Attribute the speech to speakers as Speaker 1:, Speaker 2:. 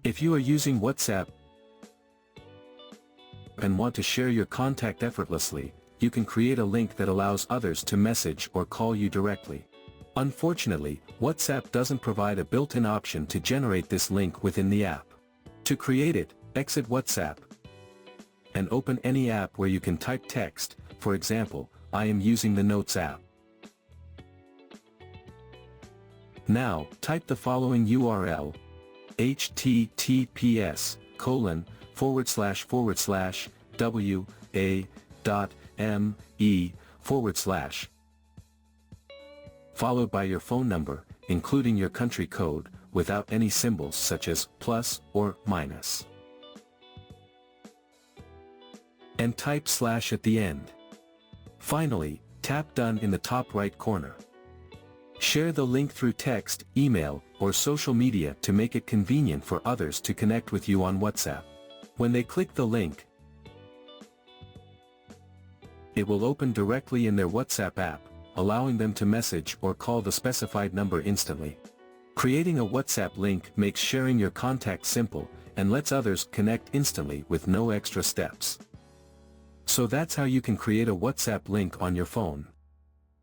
Speaker 1: If you are using WhatsApp and want to share your contact effortlessly, you can create a link that allows others to message or call you directly. Unfortunately, WhatsApp doesn't provide a built-in option to generate this link within the app. To create it, exit WhatsApp and open any app where you can type text. For example, I am using the Notes app. Now, type the following URL: https://wa.me/ followed by your phone number, including your country code, without any symbols such as plus or minus. And type / at the end. Finally, tap Done in the top right corner. Share the link through text, email, or social media to make it convenient for others to connect with you on WhatsApp. When they click the link, it will open directly in their WhatsApp app, allowing them to message or call the specified number instantly. Creating a WhatsApp link makes sharing your contacts simple, and lets others connect instantly with no extra steps. So that's how you can create a WhatsApp link on your phone.